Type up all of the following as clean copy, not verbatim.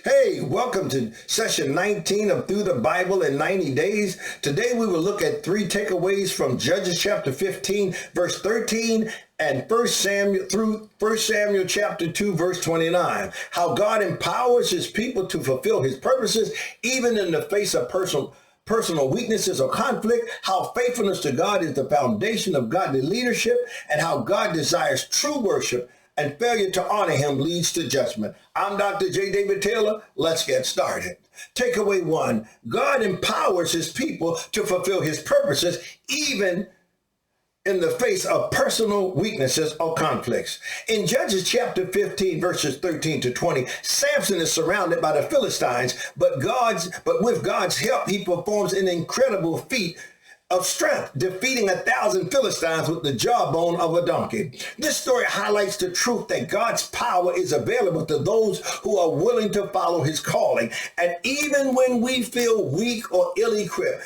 Hey, welcome to session 19 of Through the Bible in 90 Days. Today we will look at three takeaways from Judges chapter 15, verse 13, and 1 Samuel chapter 2, verse 29. How God empowers his people to fulfill his purposes, even in the face of personal weaknesses or conflict, how faithfulness to God is the foundation of godly leadership, and how God desires true worship and failure to honor him leads to judgment. I'm Dr. J. David Taylor. Let's get started. Takeaway 1, God empowers his people to fulfill his purposes, even in the face of personal weaknesses or conflicts. In Judges chapter 15, verses 13 to 20, Samson is surrounded by the Philistines, but with God's help, he performs an incredible feat of strength, defeating 1,000 Philistines with the jawbone of a donkey. This story highlights the truth that God's power is available to those who are willing to follow his calling. And even when we feel weak or ill-equipped,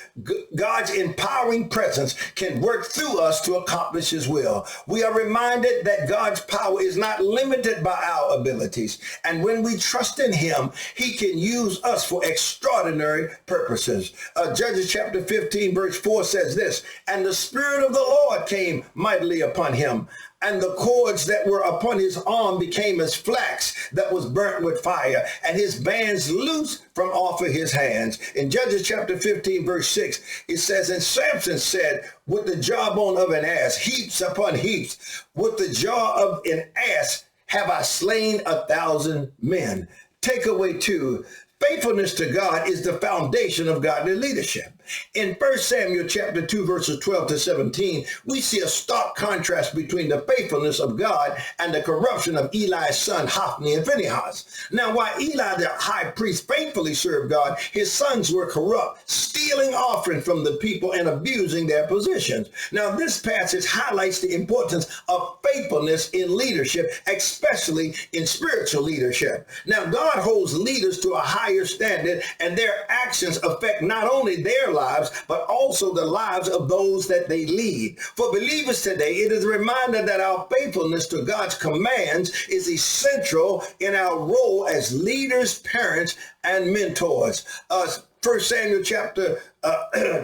God's empowering presence can work through us to accomplish his will. We are reminded that God's power is not limited by our abilities. And when we trust in him, he can use us for extraordinary purposes. Judges chapter 15, verse 4 says this, and the Spirit of the Lord came mightily upon him, and the cords that were upon his arm became as flax that was burnt with fire, and his bands loosed from off of his hands. In Judges chapter 15, verse 6, it says, and Samson said, with the jawbone of an ass, heaps upon heaps, with the jaw of an ass have I slain 1,000 men. Takeaway 2, faithfulness to God is the foundation of godly leadership. In 1 Samuel chapter 2, verses 12 to 17, we see a stark contrast between the faithfulness of God and the corruption of Eli's son, Hophni and Phinehas. Now, while Eli, the high priest, faithfully served God, his sons were corrupt, stealing offering from the people and abusing their positions. Now, this passage highlights the importance of faithfulness in leadership, especially in spiritual leadership. Now, God holds leaders to a higher standard, and their actions affect not only their lives, but also the lives of those that they lead. For believers today, it is a reminder that our faithfulness to God's commands is essential in our role as leaders, parents, and mentors. 1 Samuel chapter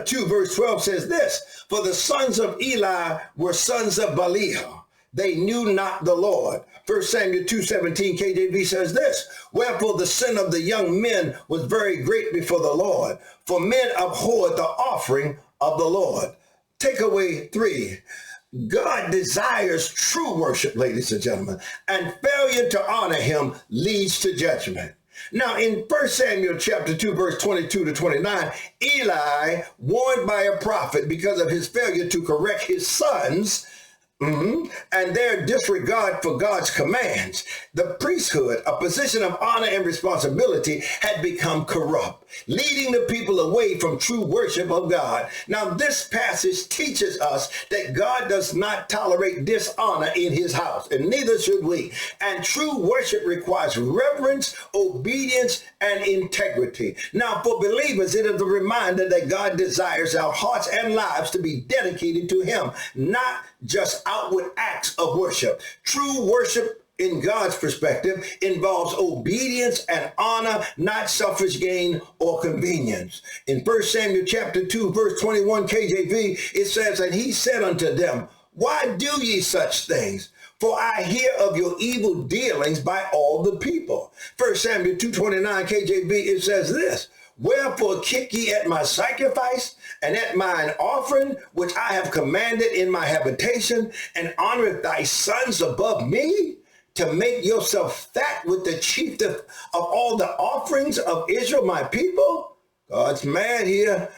2, verse 12 says this, for the sons of Eli were sons of Belial. They knew not the Lord. 1 Samuel 2:17 KJV says this, wherefore the sin of the young men was very great before the Lord, for men abhorred the offering of the Lord. Takeaway 3, God desires true worship, ladies and gentlemen, and failure to honor him leads to judgment. Now, in 1 Samuel chapter 2, verse 22 to 29, Eli, warned by a prophet because of his failure to correct his sons, and their disregard for God's commands, the priesthood, a position of honor and responsibility, had become corrupt, leading the people away from true worship of God. Now, this passage teaches us that God does not tolerate dishonor in his house, and neither should we. And true worship requires reverence, obedience, and integrity. Now, for believers, it is a reminder that God desires our hearts and lives to be dedicated to him, not just outward acts of worship. True worship in God's perspective involves obedience and honor, not selfish gain or convenience. In 1 Samuel chapter 2, verse 21 KJV, it says, and he said unto them, why do ye such things? For I hear of your evil dealings by all the people. 1 Samuel 2:29 KJV, it says this, wherefore kick ye at my sacrifice and at mine offering, which I have commanded in my habitation, and honoreth thy sons above me, to make yourself fat with the chief of all the offerings of Israel, my people? God's mad here.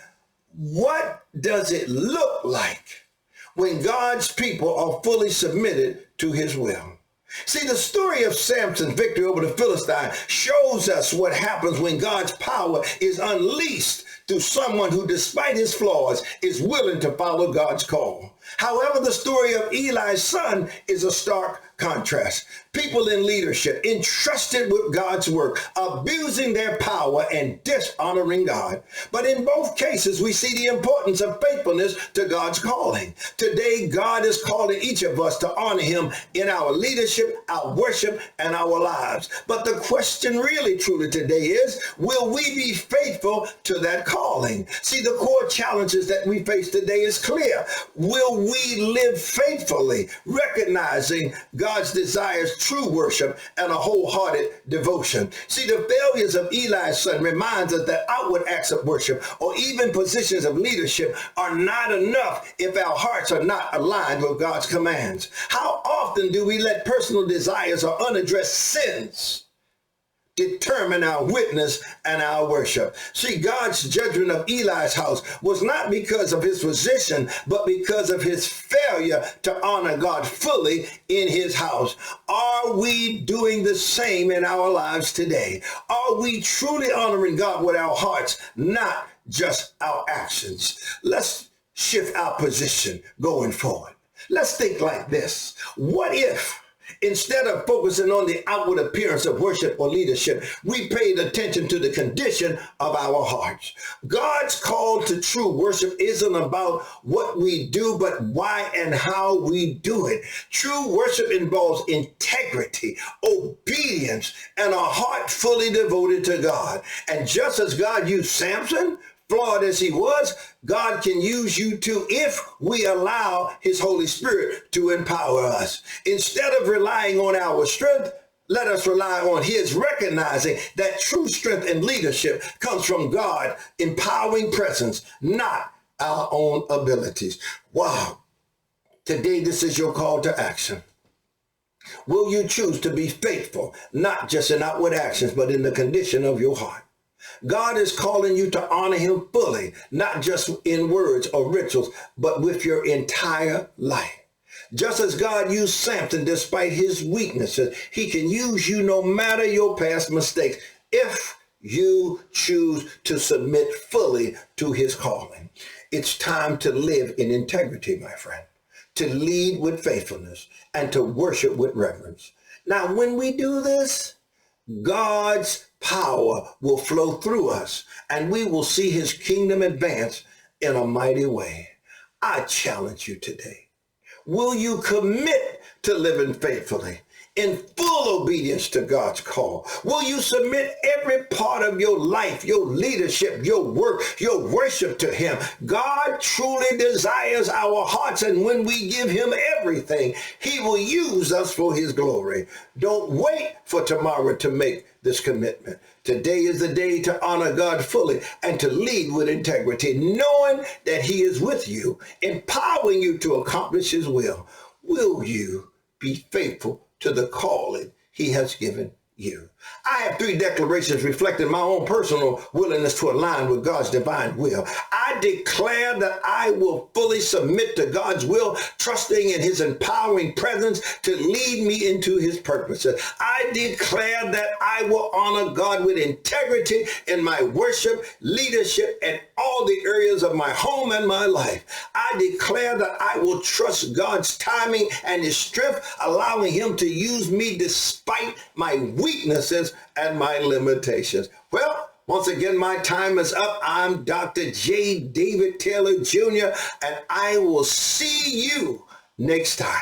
What does it look like when God's people are fully submitted to his will? See, the story of Samson's victory over the Philistine shows us what happens when God's power is unleashed through someone who, despite his flaws, is willing to follow God's call. However, the story of Eli's son is a stark contrast. People in leadership entrusted with God's work, abusing their power and dishonoring God. But in both cases, we see the importance of faithfulness to God's calling. Today, God is calling each of us to honor him in our leadership, our worship, and our lives. But the question really truly today is, will we be faithful to that calling? See, the core challenges that we face today is clear. Will we live faithfully, recognizing God's desires, true worship, and a wholehearted devotion? See, the failures of Eli's son reminds us that outward acts of worship or even positions of leadership are not enough if our hearts are not aligned with God's commands. How often do we let personal desires or unaddressed sins determine our witness and our worship? See, God's judgment of Eli's house was not because of his position, but because of his failure to honor God fully in his house. Are we doing the same in our lives today? Are we truly honoring God with our hearts, not just our actions? Let's shift our position going forward. Let's think like this. What if, instead of focusing on the outward appearance of worship or leadership, we paid attention to the condition of our hearts? God's call to true worship isn't about what we do, but why and how we do it. True worship involves integrity, obedience, and a heart fully devoted to God. And just as God used Samson, flawed as he was, God can use you too if we allow his Holy Spirit to empower us. Instead of relying on our strength, let us rely on his, recognizing that true strength and leadership comes from God, empowering presence, not our own abilities. Wow. Today, this is your call to action. Will you choose to be faithful, not just in outward actions, but in the condition of your heart? God is calling you to honor him fully, not just in words or rituals, but with your entire life. Just as God used Samson despite his weaknesses, he can use you no matter your past mistakes if you choose to submit fully to his calling. It's time to live in integrity, my friend, to lead with faithfulness, and to worship with reverence. Now, when we do this, God's power will flow through us, and we will see his kingdom advance in a mighty way. I challenge you today. Will you commit to living faithfully in full obedience to God's call? Will you submit every part of your life, your leadership, your work, your worship to him? God truly desires our hearts, and when we give him everything, he will use us for his glory. Don't wait for tomorrow to make this commitment. Today is the day to honor God fully and to lead with integrity, knowing that he is with you, empowering you to accomplish his will. Will you be faithful to the calling he has given you? I have 3 declarations reflecting my own personal willingness to align with God's divine will. I declare that I will fully submit to God's will, trusting in his empowering presence to lead me into his purposes. I declare that I will honor God with integrity in my worship, leadership, and all the areas of my home and my life. I declare that I will trust God's timing and his strength, allowing him to use me despite my weaknesses and my limitations. Well, once again, my time is up. I'm Dr. J. David Taylor Jr., and I will see you next time.